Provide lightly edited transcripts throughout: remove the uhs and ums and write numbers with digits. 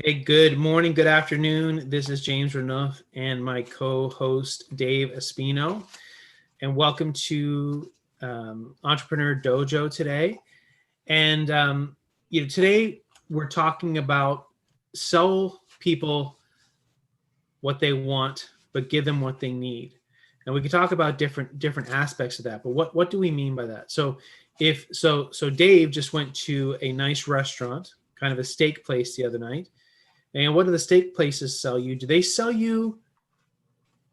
Hey, good morning, good afternoon. This is James Renouf and my co-host Dave Espino, and welcome to Entrepreneur Dojo today. And today we're talking about sell people what they want, but give them what they need. And we can talk about different aspects of that. But what do we mean by that? So Dave just went to a nice restaurant, kind of a steak place the other night. And what do the steak places sell you? Do they sell you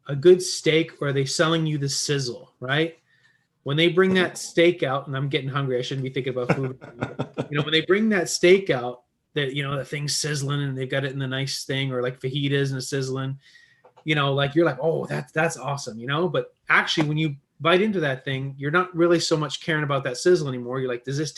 a good steak, or are they selling you the sizzle, right? When they bring that steak out, and I'm getting hungry, I shouldn't be thinking about food. When they bring that steak out, that the thing's sizzling and they've got it in the nice thing, or like fajitas and it's sizzling, like you're like, oh, that's awesome, But actually, when you bite into that thing, you're not really so much caring about that sizzle anymore. You're like, does this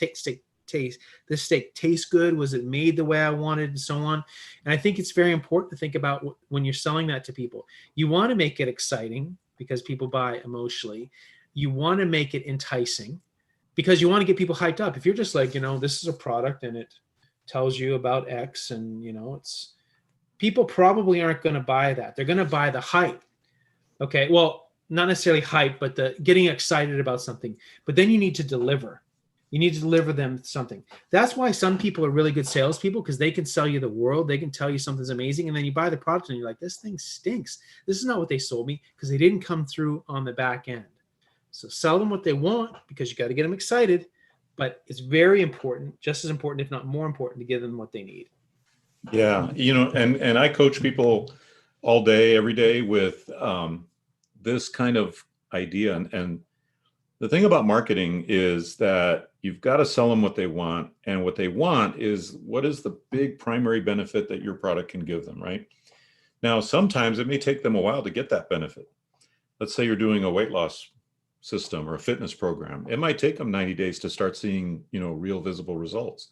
this steak taste good? Was it made the way I wanted, and so on? And I think it's very important to think about when you're selling that to people. You want to make it exciting because people buy emotionally. You want to make it enticing because you want to get people hyped up. If you're just like, this is a product and it tells you about X, and it's, people probably aren't going to buy that. They're going to buy the hype. Okay, well, not necessarily hype, but the getting excited about something. But then you need to deliver. You need to deliver them something. That's why some people are really good salespeople, because they can sell you the world. They can tell you something's amazing, and then you buy the product and you're like, this thing stinks. This is not what they sold me, because they didn't come through on the back end. So sell them what they want, because you got to get them excited. But it's very important, just as important, if not more important, to give them what they need. Yeah, and I coach people all day, every day with this kind of idea. And the thing about marketing is that you've got to sell them what they want. And what they want is, what is the big primary benefit that your product can give them, right? Now, sometimes it may take them a while to get that benefit. Let's say you're doing a weight loss system or a fitness program. It might take them 90 days to start seeing, real visible results.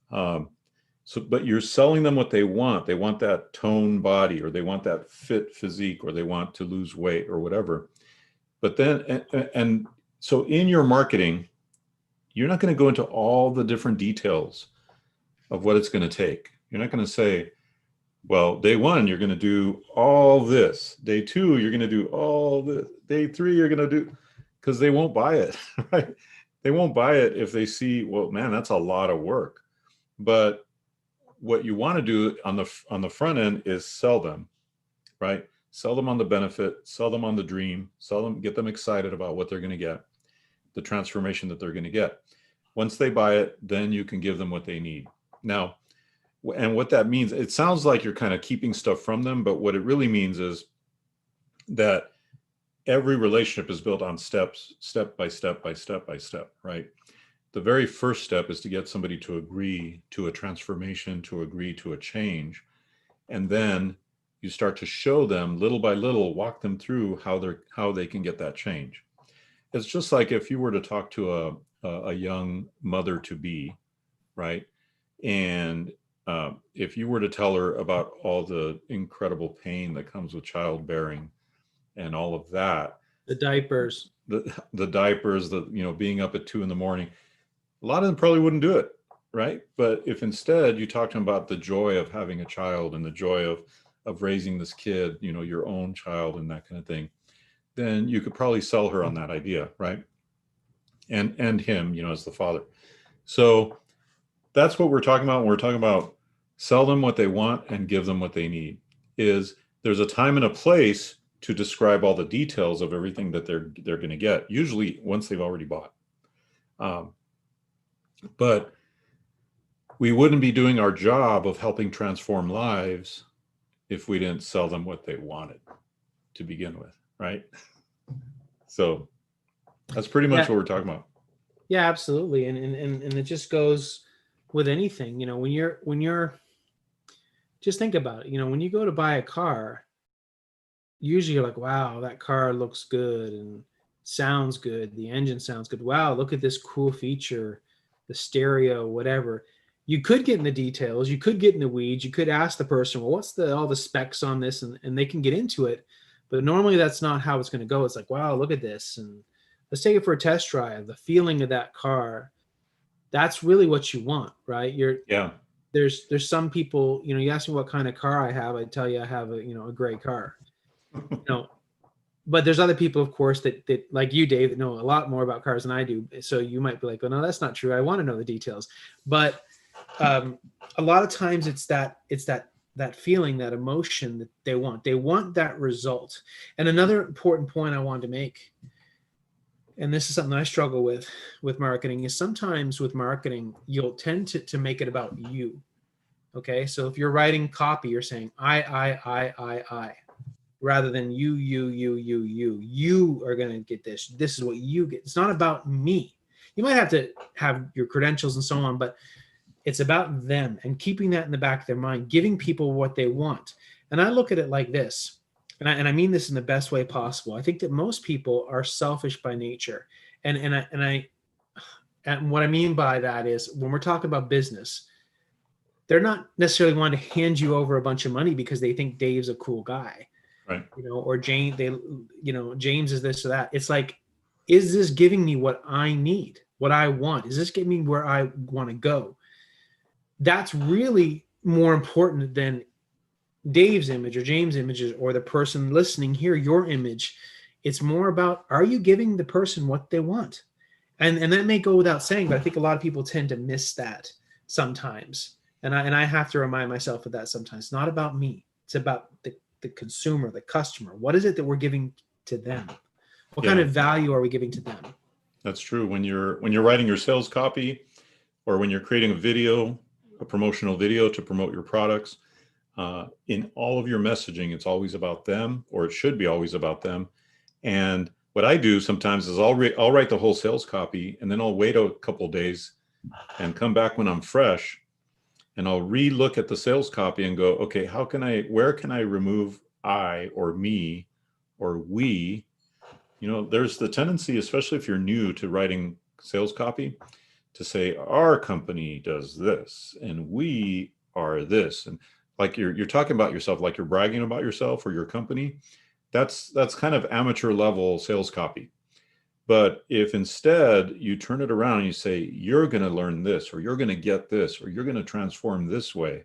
But you're selling them what they want. They want that toned body, or they want that fit physique, or they want to lose weight, or whatever. But then, and so in your marketing, you're not going to go into all the different details of what it's going to take. You're not going to say, well, day one, you're going to do all this. Day two, you're going to do all this. Day three, you're going to do, because they won't buy it, right? They won't buy it if they see, well, man, that's a lot of work. But what you want to do on the front end is sell them, right? Sell them on the benefit, sell them on the dream, sell them, get them excited about what they're going to get, the transformation that they're going to get. Once they buy it, then you can give them what they need. Now, and what that means, it sounds like you're kind of keeping stuff from them, but what it really means is that every relationship is built on steps, step by step by step by step, right? The very first step is to get somebody to agree to a transformation, to agree to a change. And then you start to show them little by little, walk them through how they can get that change. It's just like if you were to talk to a young mother to be, right? And if you were to tell her about all the incredible pain that comes with childbearing and all of that, The diapers, the diapers, being up at 2 a.m, a lot of them probably wouldn't do it, right? But if instead you talk to them about the joy of having a child and the joy of raising this kid, your own child and that kind of thing, then you could probably sell her on that idea, right? And him, as the father. So that's what we're talking about when we're talking about sell them what they want and give them what they need. Is there's a time and a place to describe all the details of everything that they're going to get, usually once they've already bought. But we wouldn't be doing our job of helping transform lives if we didn't sell them what they wanted to begin with, right? So that's pretty much what we're talking about. Yeah, absolutely. And it just goes with anything, when you're just think about it, when you go to buy a car, usually you're like, wow, that car looks good and sounds good. The engine sounds good. Wow, look at this cool feature, the stereo, whatever. You could get in the details. You could get in the weeds. You could ask the person, well, what's all the specs on this? And they can get into it. But normally that's not how it's going to go. It's like, wow, look at this. And let's take it for a test drive. The feeling of that car, that's really what you want, right? Yeah. there's some people, you ask me what kind of car I have, I tell you I have a gray car. But there's other people, of course, that like you, Dave, that know a lot more about cars than I do. So you might be like, oh no, that's not true. I want to know the details. But a lot of times it's that feeling, that emotion that they want. They want that result. And another important point I wanted to make, and this is something I struggle with marketing, is sometimes with marketing, you'll tend to make it about you. Okay. So if you're writing copy, you're saying I, rather than you are going to get this. This is what you get. It's not about me. You might have to have your credentials and so on, but it's about them, and keeping that in the back of their mind, giving people what they want. And I look at it like this, and I mean this in the best way possible. I think that most people are selfish by nature. And what I mean by that is, when we're talking about business, they're not necessarily wanting to hand you over a bunch of money because they think Dave's a cool guy. Right. Or James, James is this or that. It's like, is this giving me what I need, what I want? Is this getting me where I want to go? That's really more important than Dave's image or James' images, or the person listening here, your image. It's more about, are you giving the person what they want? And that may go without saying, but I think a lot of people tend to miss that sometimes. And I have to remind myself of that sometimes. It's not about me. It's about the consumer, the customer. What is it that we're giving to them? What kind of value are we giving to them? That's true. When you're writing your sales copy, or when you're creating a promotional video to promote your products, in all of your messaging, it's always about them, or it should be always about them. And what I do sometimes is I'll write the whole sales copy, and then I'll wait a couple of days and come back when I'm fresh, and I'll re-look at the sales copy and go, okay, where can I remove I or me or we? There's the tendency, especially if you're new to writing sales copy, to say our company does this and we are this. And like you're talking about yourself, like you're bragging about yourself or your company. That's kind of amateur level sales copy. But if instead you turn it around and you say, you're going to learn this, or you're going to get this, or you're going to transform this way,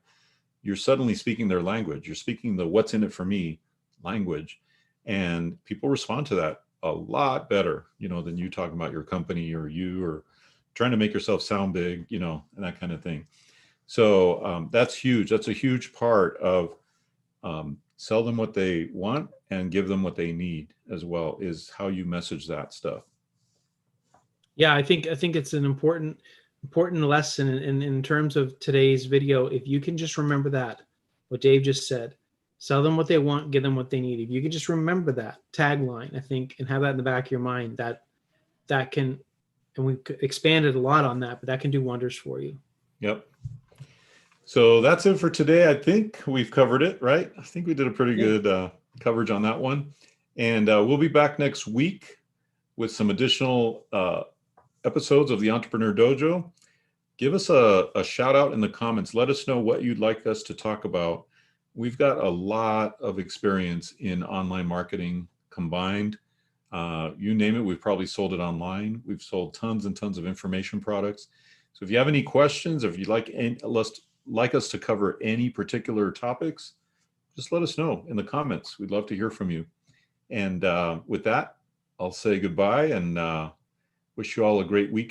you're suddenly speaking their language. You're speaking the what's in it for me language. And people respond to that a lot better, than you talking about your company or trying to make yourself sound big, and that kind of thing. So that's huge. That's a huge part of sell them what they want and give them what they need as well, is how you message that stuff. Yeah, I think it's an important lesson in terms of today's video. If you can just remember that, what Dave just said, sell them what they want, give them what they need. If you can just remember that tagline, I think, and have that in the back of your mind, that can, and we've expanded a lot on that, but that can do wonders for you. Yep. So that's it for today. I think we've covered it, right? I think we did a pretty good coverage on that one. And we'll be back next week with some additional episodes of the Entrepreneur Dojo. Give us a shout out in the comments. Let us know what you'd like us to talk about. We've got a lot of experience in online marketing combined. You name it, we've probably sold it online. We've sold tons and tons of information products. So if you have any questions, or if you'd like us to cover any particular topics, just let us know in the comments. We'd love to hear from you. And with that, I'll say goodbye and wish you all a great week.